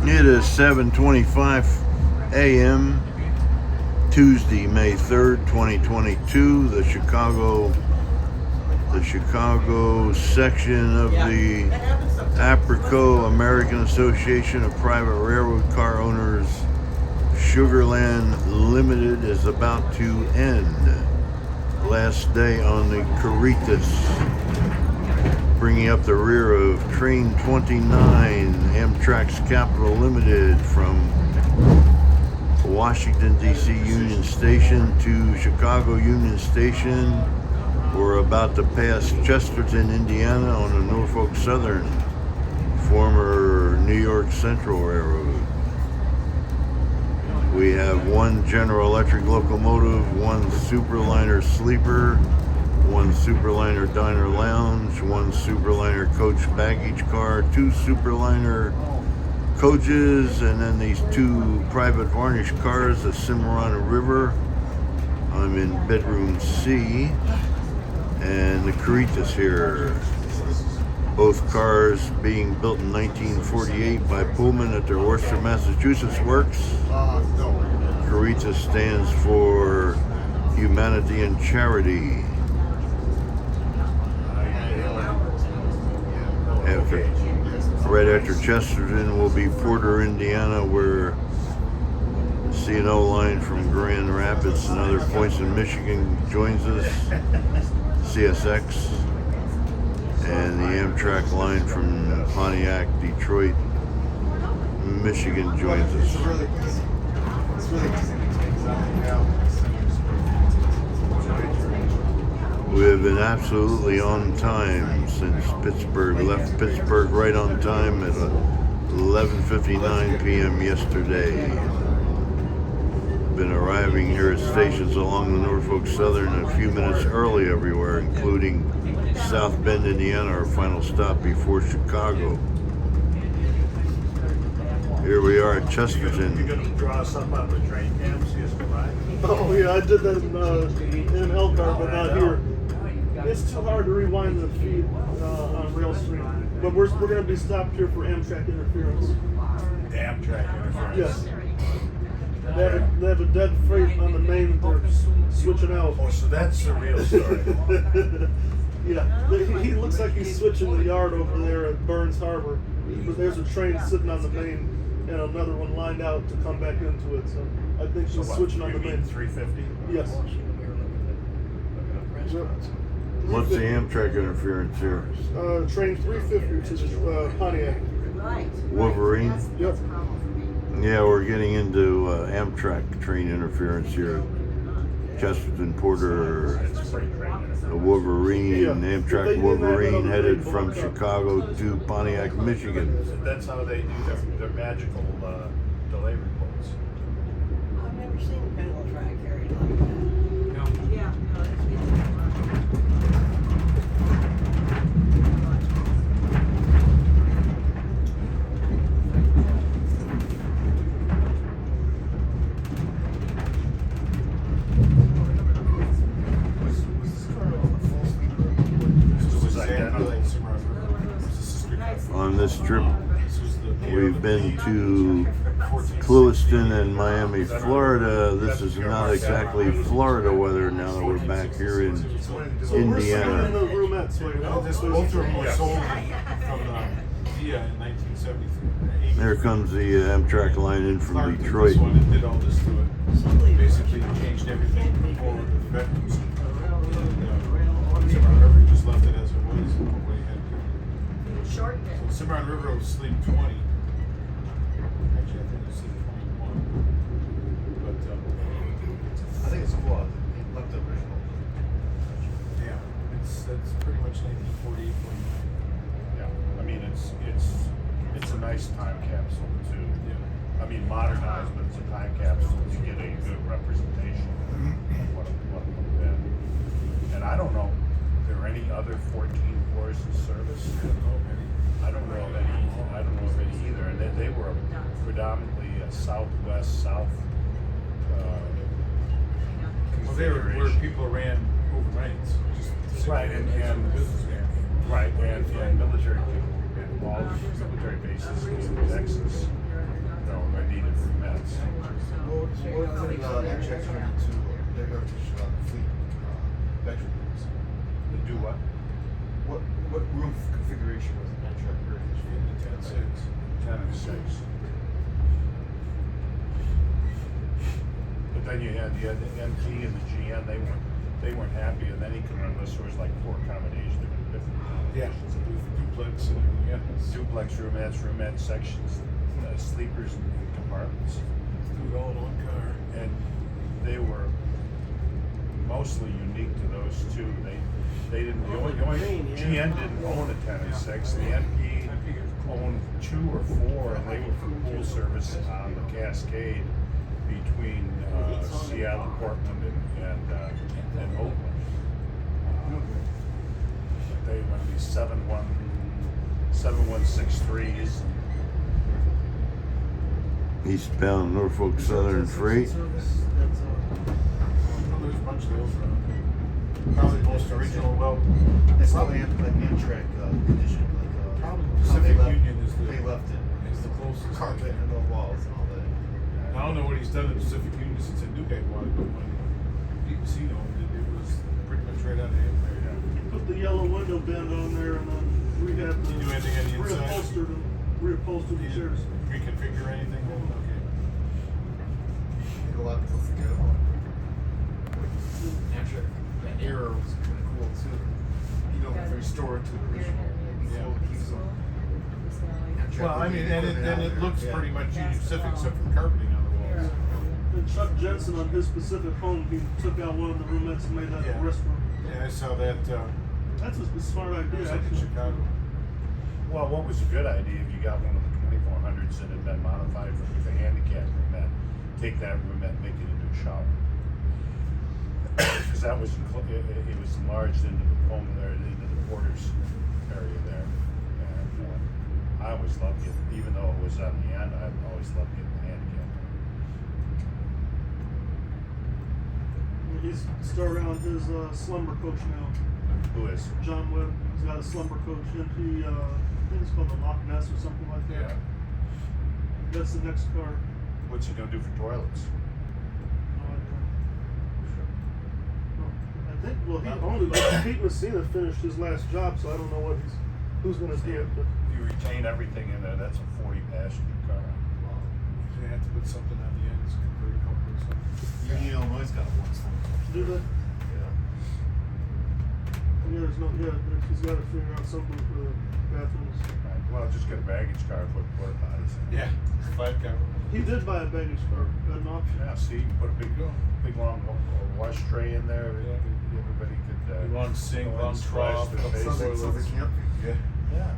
It is 7:25 a.m. Tuesday, May 3rd, 2022. The Chicago section of the APRCO, American Association of Private Railroad Car Owners, Sugarland Limited, is about to end. Last day on the Caritas, bringing up the rear of Train 29, Amtrak's Capital Limited, from Washington, D.C. Union Station to Chicago Union Station. We're about to pass Chesterton, Indiana on the Norfolk Southern, former New York Central Railroad. We have one General Electric locomotive, one Superliner sleeper, one Superliner diner lounge, one Superliner coach baggage car, two Superliner coaches, and then these two private varnish cars, the Cimarron River. I'm in bedroom C, and the Caritas here. Both cars being built in 1948 by Pullman at their Worcester, Massachusetts works. Caritas stands for Humanity and Charity. Right after Chesterton will be Porter, Indiana, where C&O line from Grand Rapids and other points in Michigan joins us. CSX. And the Amtrak line from Pontiac, Detroit, Michigan joins us. We have been absolutely on time since Pittsburgh. Left Pittsburgh right on time at 11:59 p.m. yesterday. Been arriving here at stations along the Norfolk Southern a few minutes early everywhere, including South Bend, Indiana, our final stop before Chicago. Here we are at Chesterton. You gonna draw us up on the train cam, see us go by? Oh yeah, I did that in Elkhart, but not here. It's too hard to rewind the feed on Rail Street. But we're going to be stopped here for Amtrak interference. Amtrak interference. Yes. They have a dead freight on the main that they're switching out. Oh, so that's the real story. Yeah, he looks like he's switching the yard over there at Burns Harbor. But there's a train sitting on the main and another one lined out to come back into it. So I think he's switching on the main. 350? Yes. What's the Amtrak interference here? Train 350 to Pontiac. Wolverine? Yep. Yeah, we're getting into Amtrak train interference here. Chesterton, Porter, the Wolverine, Amtrak Wolverine headed from Chicago to Pontiac, Michigan. That's how they do their magical delay reports. I've never seen a pedal track carried like that. Yeah. On this trip, we've been to Clewiston and Miami, Florida. This is not exactly Florida weather now that we're back here in Indiana. Both of them were sold from Dia in 1973. There comes the Amtrak line in from Detroit. This one did all this to it. Basically changed everything forward with veterans. Cimarron River just left it as it was. Short bit. Cimarron River was sleep 20. Actually, I think it was sleep 21. But I think it's cool. It left the original. Yeah, that's pretty much 1948, 49. Yeah, I mean it's a nice time capsule too. Yeah. I mean modernized, but it's a time capsule to get a good representation of what it would have been. And I don't know, are there any other 14 floors in service? I don't know of any either. And they were predominantly a southwest, south Well, they were where people ran overnights. Right, and military people, and all military bases in Texas that's. What could Amtrak turn into their heritage fleet bedrooms? To do what? What roof configuration was an Amtrak heritage fleet? 10 and 6. But then you had the NP and the GN. They weren't happy, and then he could run unless there was like 4 accommodations. Yeah. Duplex, yeah. Duplex roomette sections, sleepers and compartments. Do it all in one car. And they were mostly unique to those two. They didn't. The only GN didn't own a 10 and 6. The NP owned 2 or 4, and they were for pool service on the Cascade between Seattle, Portland, and Oakland. They went these 7163s. Eastbound Norfolk Southern Freight. Service, that's, There's a bunch of those around. Probably most original. Well, it's probably like Amtrak condition. Like Probably how Pacific Union is the left it. is the closest. Carpet and the walls and all that. I don't know what he's done to Pacific Union since a new guy wanted, but when DPC owned it, it was pretty much right out of him. he put the yellow window band on there and then rehabbed Did you do anything on the inside? reupholstered the chairs. Reconfigure anything? Okay. I think a lot of people forget about it. Amtrak, that era was kind of cool too. You know, if they restore it to the original, it slowly keeps them. Amtrak Well, I mean, and it out looks there. pretty much Union Pacific except for the carpeting on the walls. And Chuck Jensen on his specific home, he took out one of the roomettes and made that Yeah. a restroom. Yeah, I saw that. That's a smart idea. Was that in actually. Chicago? Well, what was a good idea if you got one of the 2400s that had been modified for the handicap roomette, take that roomette and make it into a shower. Because that was it was enlarged into the home there, into the porter's area there, and I always loved it, even though it was on the end. I always loved getting the handicap. He's starting on his slumber coach now. Who is? John Webb. He's got a slumber coach, and he, I think it's called the Loch Ness or something like that. Yeah. That's the next car. What's he gonna do for toilets? No idea. I think, well, he only, Pete Messina finished his last job, so I don't know who's going to do it. But If you retain everything in there, that's a 40 passenger car. You have to put something on the ends, convert over or something. Union, Illinois got one. do that. Yeah. Yeah, he's got to figure out something for the bathrooms. Right. Well, just get a baggage car, put porta potties in. Yeah. 5 car. He did buy a baggage car at an auction. Yeah, see, you can put a big long wash tray in there. Everybody could. Long sink, go in long and splash trough, their face. Southern camping. Yeah.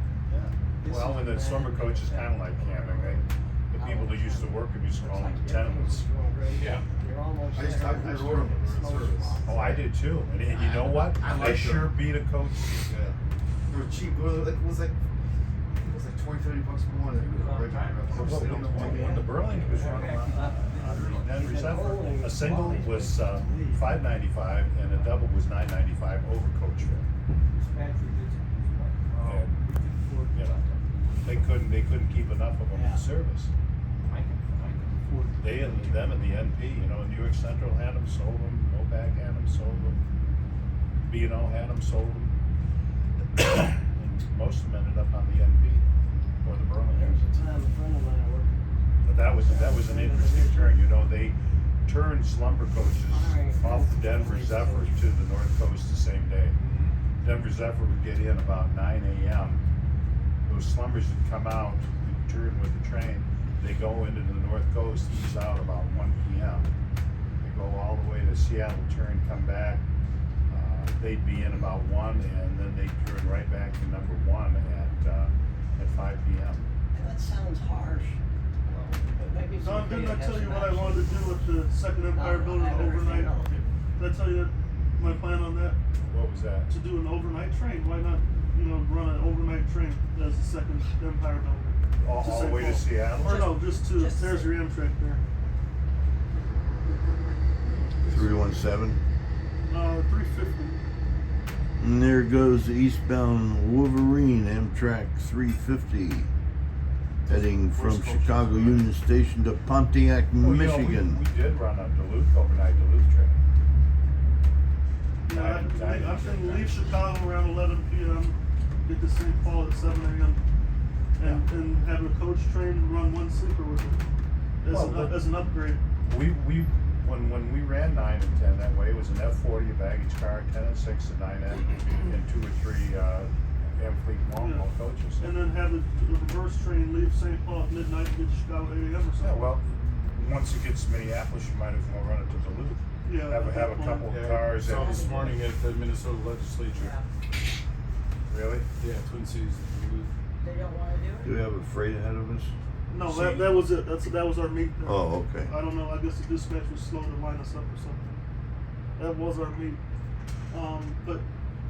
Well, and the slumber coach is kind of like camping. The people that used to work them used to call them the tenements. Yeah. You're almost I used to there. order them in service. Oh, I did too. And you know what? I They like sure them. beat a coach. Yeah. They were cheap. It was like 20, 30 bucks more than When the Burlington was running on Denver Zephyr, a single was $5.95 and a double was $9.95 over coach fare. And you know, they couldn't keep enough of them in service. Them and the NP, you know, New York Central had them, sold them. MoPac had them, sold them. B&O had them, sold them. And most of them ended up on the NP or the Burlington. There's a time a friend of mine worked. But that was an interesting turn. You know, they turned slumber coaches off the Denver Zephyr to the North Coast the same day. Denver Zephyr would get in about 9 a.m. Those slumbers would come out, you'd turn with the train. They go into the North Coast, ease out about 1 p.m. They go all the way to Seattle, turn, come back. They'd be in about 1, and then they'd turn right back to number 1 at 5 p.m. That sounds harsh. But maybe Don, somebody didn't I has tell you some what I action. wanted to do with the Second Empire building overnight? Did I tell you my plan on that? What was that? To do an overnight train. Why not, run an overnight train as the Second Empire building? All the way to Seattle? Or no, just there's your Amtrak there. 317. 350. And there goes the eastbound Wolverine Amtrak 350. heading from West Coast. Chicago Union Station to Pontiac, Well, you know, Michigan. we did run a Duluth, overnight Duluth train. Yeah, Nine- nine- I think leave Chicago around 11 p.m. Get to St. Paul at 7 a.m. And have a coach train run one sleeper with it as an upgrade. When we ran 9 and 10 that way, it was an F40, a baggage car, 10 and 6, a 9N, and 2 or 3 Fleet long haul coaches. And then have the reverse train leave St. Paul at midnight and get to Chicago at 8 a.m. or something. Yeah, well, once it gets to Minneapolis, you might as well run it to Duluth. Yeah, Have at a that couple point. of cars. Saw that- this morning at the Minnesota legislature. Really? Yeah, Twin Cities. They don't wanna do Do it? we have a freight ahead of us? No, See- that was it. That was our meet. Oh, okay. I don't know. I guess the dispatch was slow to line us up or something. That was our meet. But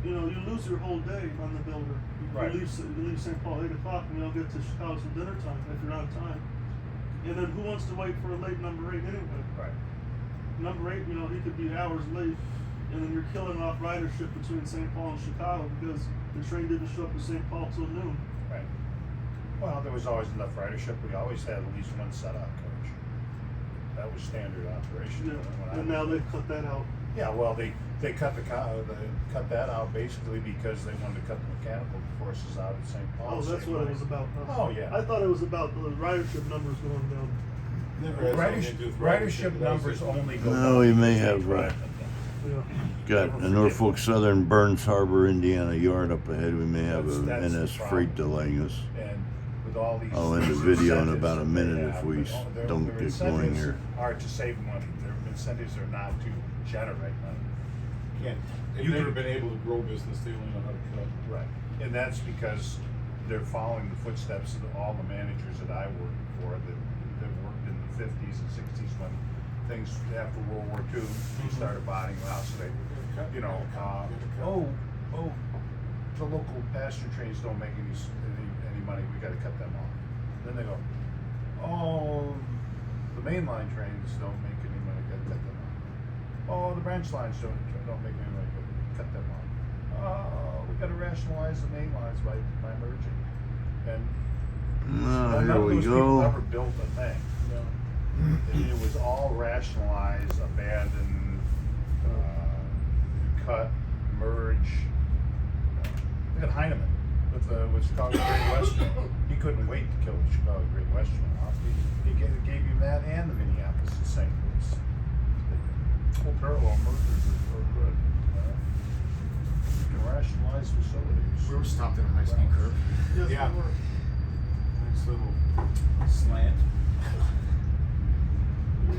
you know, you lose your whole day on the builder. Right. You leave St. Paul 8 o'clock, and you don't get to Chicago till dinner time if you're on time. And then who wants to wait for a late number 8 anyway? Right. Number 8, you know, he could be hours late, and then you're killing off ridership between St. Paul and Chicago because the train didn't show up to St. Paul till noon. Right. Well, there was always enough ridership. We always had at least one set-out coach. That was standard operation. Yeah. when I And was now there. they've cut that out. Yeah, well, they cut cut that out basically because they wanted to cut the mechanical forces out at St. Paul. Oh, that's save what it money. was about. Huh? Oh, yeah. I thought it was about the ridership numbers going down. Never has anything to do with Ridership numbers only go down. No, we may have Right. Yeah. got a Norfolk Southern Burns Harbor, Indiana yard up ahead. We may have a That's the NS problem. freight delaying us. And with all these. I'll end the video in incentives about a that minute they if have, we but all their don't get going incentives here. Are to save money. Their incentives are not to generate money. They've You never could- been able to grow business, they only know how to cut. Right. And that's because they're following the footsteps of all the managers that I worked for that worked in the 50s and 60s when things after World War II, they started buying them out. So they, you know, the local passenger trains don't make any money. We got to cut them off. Then they go, oh, the mainline trains don't make any money. Got to cut them off. Oh, the branch lines don't make any money. Cut them off. Oh, we got to rationalize the main lines by merging. And Oh, none here of we those people go. ever built a thing. No. It was all rationalize, abandon, cut, merge. Look at Heinemann with Chicago Great Western. He couldn't wait to kill the Chicago Great Western off. He gave you that and the Minneapolis and St. Louis. Whole parallel mergers are so good. You can rationalize facilities. We were stopped at a nice knee curve. Yes, Yeah. we were. Nice little slant.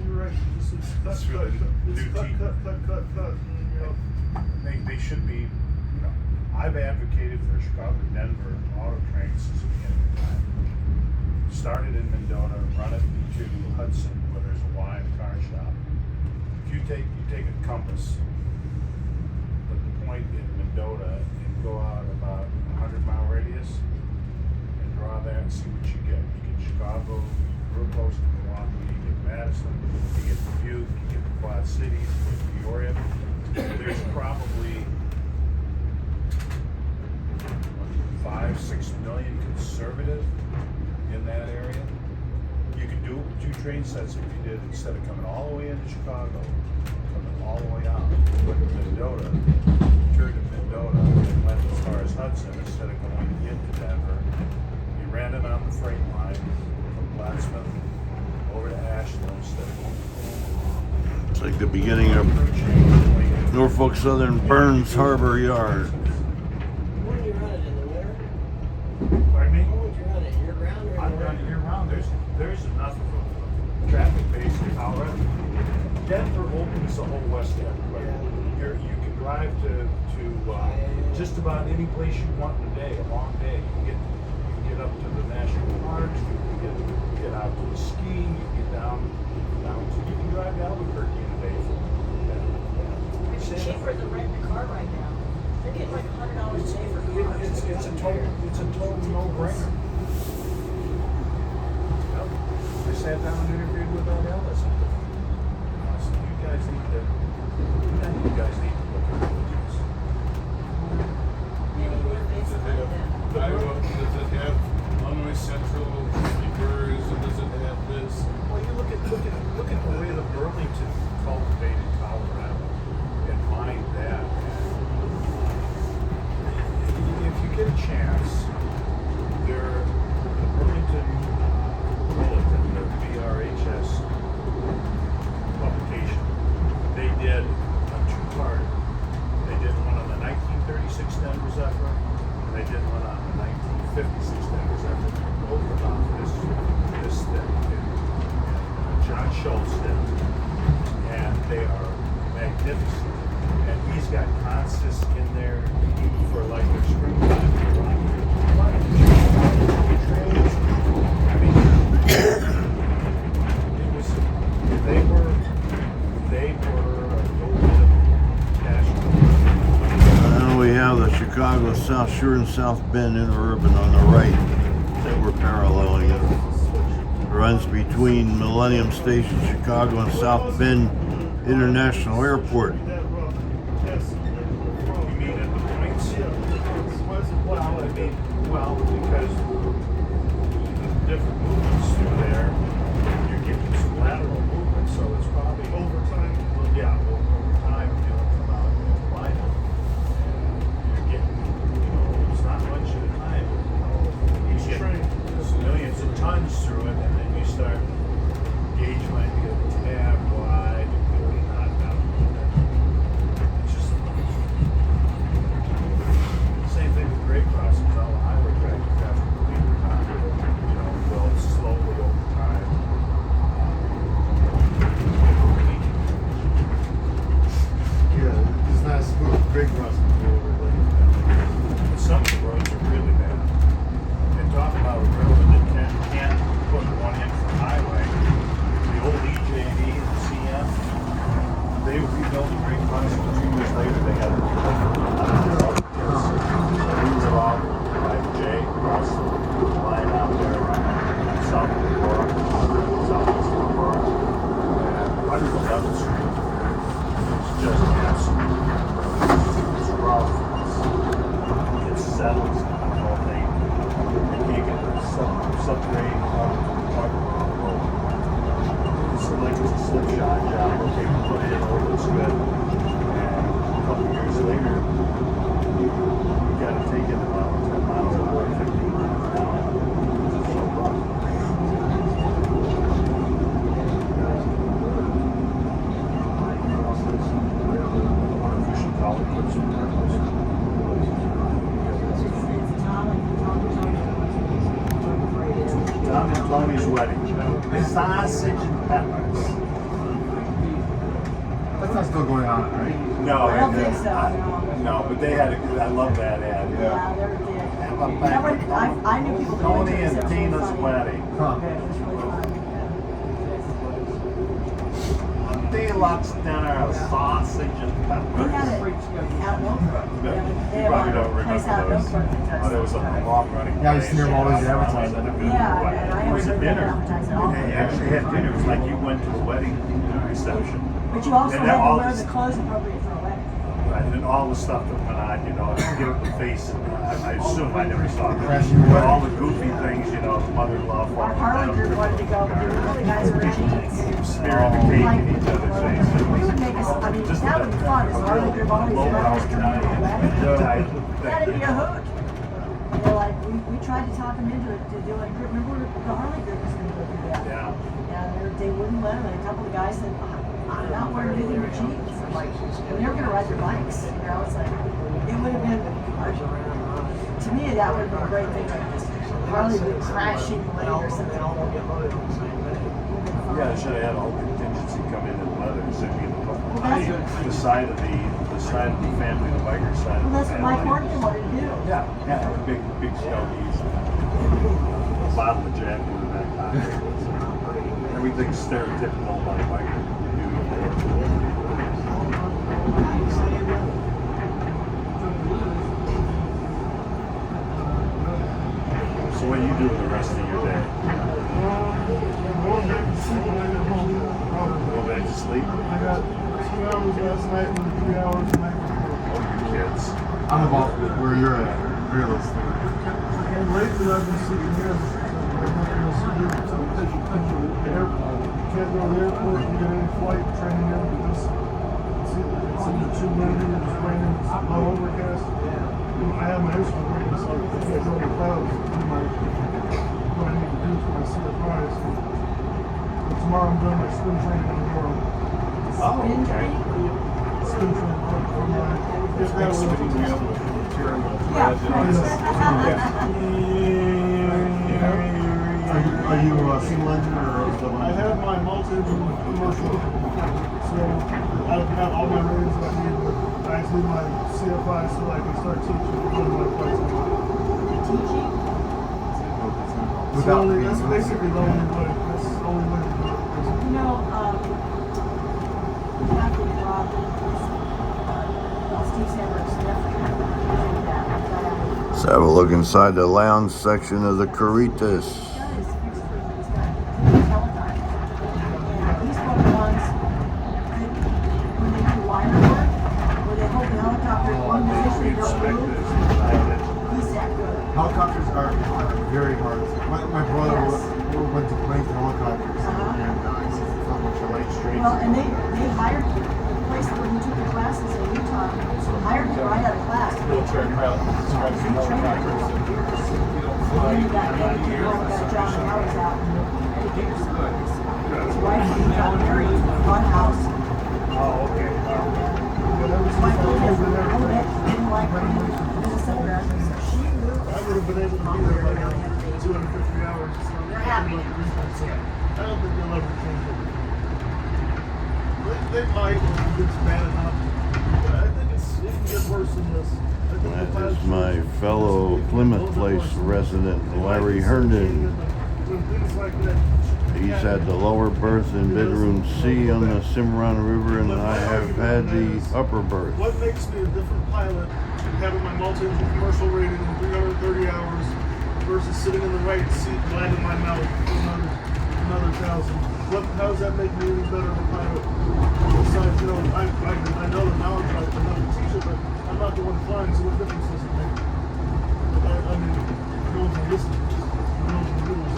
You're right. Just cut, That's cut, really cut. new It's cut, teeth. cut. And, you know, They should be, you know, I've advocated for Chicago, Denver auto trains since the beginning of time. Started in Mendota, run it to Hudson where there's a wine car shop. If you take a compass, at the point in Mendota and go out about 100-mile radius and draw that and see what you get. You get Chicago, real close to Milwaukee, you get Madison, you get Dubuque, you get the Quad Cities, you get Peoria. There's probably 5-6 million conservative in that area. You could do it with 2 train sets if you did, instead of coming all the way into Chicago, coming all the way out, went to Mendota, turned to Mendota, and went as far as Hudson instead of going into Denver. You ran it on the freight line from Plattsmouth over to Ashland instead of going. It's like the beginning of Norfolk Southern Burns Harbor Yard. When do you run it, in the winter? Pardon me? When would you run it, year round or in I've the run winter? year round. There's enough of a traffic base in Colorado. Denver opens the whole west end. Right? You can drive to just about any place you want in a day, a long day. You can get up to the national parks. You can get out to the ski. You can get down to you can drive to Albuquerque in a day from Denver. It's cheaper than renting a car right now. They're getting like $100 a day for cars. It's a total no-brainer. I sat down and interviewed with that Ellis. I said, you guys need to look at this. Maybe what if they Does it find them? have Iowa, does it have Illinois Central, Glacier and South Bend Interurban on the right that we're paralleling. It runs between Millennium Station, Chicago, and South Bend International Airport. You mean at the points? Well, I mean, because different movements through there, you're getting some lateral movement, so it's probably Over time. yeah, over time, come out and line up. You're getting, it's not much at a time. Each You get train. millions of tons through it, and then you start, gauge might be a tad wide, and really not that. It's just, same thing with grade crossings, all the highway traffic, believe it or not, build slowly over time. Yeah, it's not smooth. Great crossing over Some of the roads are really bad. And talk about a road that can't put one in for highway. The old EJ&E and CM, they rebuilt the great crossing 2 years later. They had it. We were off by J across the line out there south of Aurora, southeast of Aurora, and 111th Street. It's just absolute. It's rough. It settles the whole thing. You can't get the subgrade out of the road. It's like it's a slipshod job. Okay, we put it in, it looks good. And a couple years later, you got to take it about 10 miles an hour, 15 miles an hour. It's so rough. Artificial color puts in Tom and Tony's wedding. Sausage and peppers. That's not still going on, right? No, I don't think so, no, but they had I love that ad. Yeah, they were good. Have a You know banquet. what? I knew people that went Tony to this. and It was really Tina's funny. wedding. Huh. It was really fun. Deluxe dinner, sausage and They peppers. had it out in Oakbrook. You They probably had don't a place out in remember those. Oakbrook that does Oh, there was a that. long running. Yeah, I used to hear all these advertisements. Yeah, and I It was a haven't heard dinner. that advertised at all. They actually had dinner. It was like you went to a wedding reception. But you also And had then all to wear this- the clothes appropriate for a wedding. Right, and then all the stuff that went on, give it the face. I assume I never saw it. Crashing your wedding. All the goofy things, the mother-in-law Our falling Harley down. group wanted to go, but the other guys were in jeans. Smearing the cake in each other's We faces. would make us, I mean, that would be fun. Is Harley group always brothers coming to a wedding? That'd be a hoot. And they're like, we tried to talk them into it, to do a group. Remember the Harley group was going to go do that? Yeah. Yeah, they wouldn't let them. And a couple of guys said, I'm not wearing anything but jeans. I'm like, and they were going to ride their bikes. It's like, it would have been, to me, that would have been a great thing. Like this Harley would crashing lane or something. Yeah, they should have had a whole contingency come in and leather and send me that's- the side of the family, the biker side Well, of the that's what Mike family. Morgan wanted to do. Yeah, big stogies. A bottle of Jack in the back pocket. Everything's stereotypical about a biker. So what do you do the rest of your day? Going back to sleep when I get home. Go back to sleep? I got 2 hours last night and 3 hours the night before. Oh, you kids. I'm about where you're at, realistically. And lately I've been sleeping here. Can't go to the airport and get any flight training in because it's in the too windy, it's raining, it's low overcast. I have my instrument ready, so I can't go to the clouds to do what I need to do for my CFIs. But tomorrow I'm doing my spin training tomorrow. Oh, okay. Spin training for my if that was Are you a single engine or double I engine? have my multi-engine commercial, so I've got all my ratings that I need, but I just need my CFI so I can start teaching on my flights. That's basically the only way. That's the only way to do it. You know, after Rob, Steve Sandberg's nephew did that. Let's have a look inside the lounge section of the Caritas. He's got his fixed for he's got teletype. And he's one of the ones that when they do wire work, where they hold the helicopter in one position and don't move, he's that good. Helicopters are very hard. My brother went to plane for helicopters, and he said it's not much a light straight. Well, and they hired him. The place where he took the classes in Utah, hired him right out of class. Military pilot describes the helicopters that He got dedicated, got a job when I was out. His wife got married, bought a house. Oh, okay. His wife lived there for a little bit. She didn't like Minnesota, so she moved. I would have been able to be there by now, 250 hours. They're happy. I don't think they'll ever change it. They might if it gets bad enough. But I think it can get worse than this. I think the That pilots is my should- fellow Plymouth Place resident, Larry Herndon. When things like that He's had the lower berth in bedroom C on the Cimarron River, and I have had the upper berth. What makes me a different pilot, having my multi-engine commercial rating in 330 hours versus sitting in the right seat wagging my mouth for another 1,000? How does that make me any better of a pilot? Besides, you know, I know the knowledge I can never teach it, but I'm not the one flying, so what difference does it make? I mean, no one's listening. No one's rules.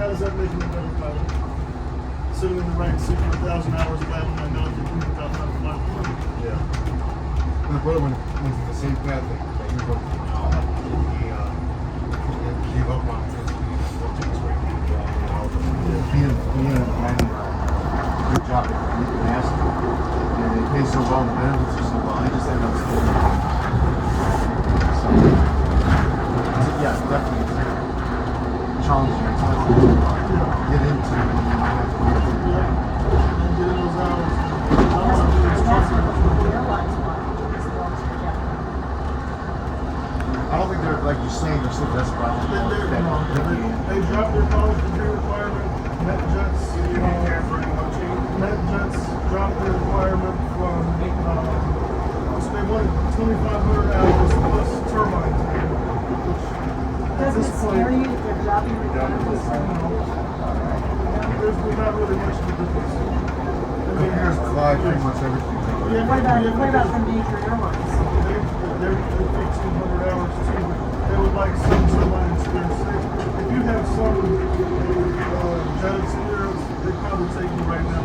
How does that make me a better pilot? Sitting in the right seat for 1,000 hours wagging my mouth and without how to fly the plane. Yeah. My brother went to the same path that you were. He gave up on it. He and a good job at NASA. And they pay so well, the benefits are so well. I just ended up staying. So, yeah, definitely challenging. It's hard to get into. And getting those hours. That's what the airlines want, is the ones together. I don't think they're, like you're saying, they're so desperate. They dropped their college degree requirement. NetJets dropped their requirement from, so they wanted 2,500 hours plus turbines. Doesn't it scare you that they're dropping requirements? There's not really much of a difference. I mean, Here's Clyde, pretty much everything. What about the major airlines? They're 1,500 hours too. They would like some turbine experience. If you have some jet experience, they'd probably take you right now.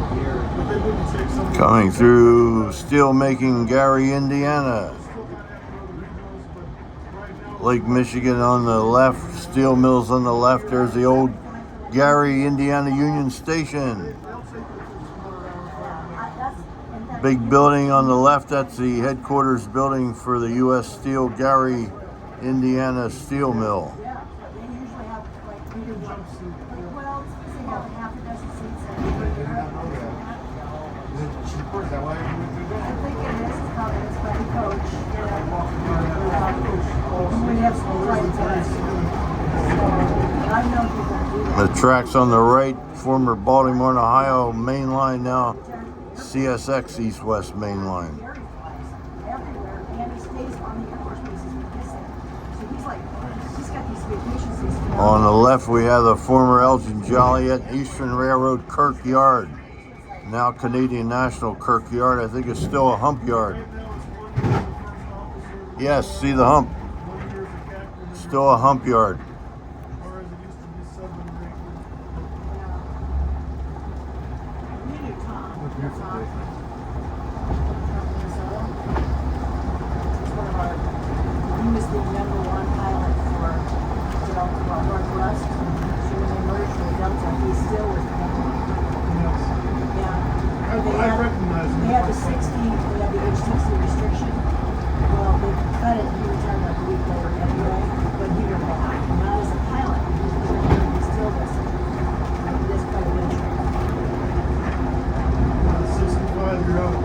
But they wouldn't take some. Coming through steel making Gary, Indiana. Lake Michigan on the left, steel mills on the left. There's the old Gary, Indiana Union Station. Big building on the left, that's the headquarters building for the U.S. Steel Gary, Indiana Steel Mill. Yeah, they usually have like well, they have half a dozen seats. Is it cheaper? Is that why you went through I that? think it is. It's probably coach. We have some flights in. So I know people do that. The tracks on the right, former Baltimore and Ohio main line, now CSX East-West main line. Gary flies everywhere, and he stays on the Air Force bases with this thing. So he's got these vacations. On the left, we have the former Elgin Joliet Eastern Railroad Kirk Yard, now Canadian National Kirk Yard. I think it's still a hump yard. Yes, see the hump. Still a hump yard. He was the number one pilot for Delta Northwest. So when they merged with Delta, he still was the number one. Yeah. I recognize him. They had the 60, they had the age 60 restriction. Well, they cut it, he retired like a week later anyway, but he went back. Not as a pilot, he still does. He does quite a bit of training. 65 year old.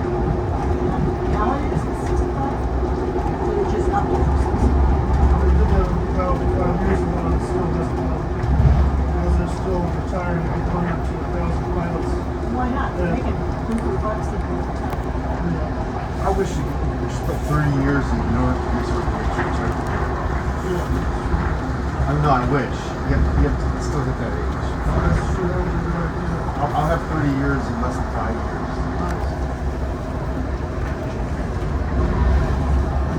Now it is 65? So it's just up to 60. They did that about 5 years ago and it still doesn't help. Because they're still retiring 800 to 1,000 pilots. Why not? They're making $100 to go to I wish you spent 30 years in North Research. No, I wish. You have to still hit that age. I'll have 30 years in less than 5 years.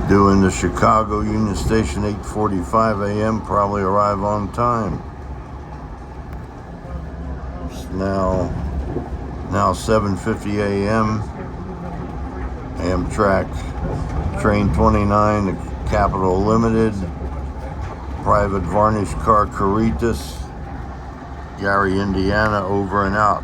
Doing the Chicago Union Station, 8:45 a.m. Probably arrive on time. It's now 7:50 a.m. Amtrak Train 29, the Capital Limited, private varnish car Caritas, Gary, Indiana, over and out.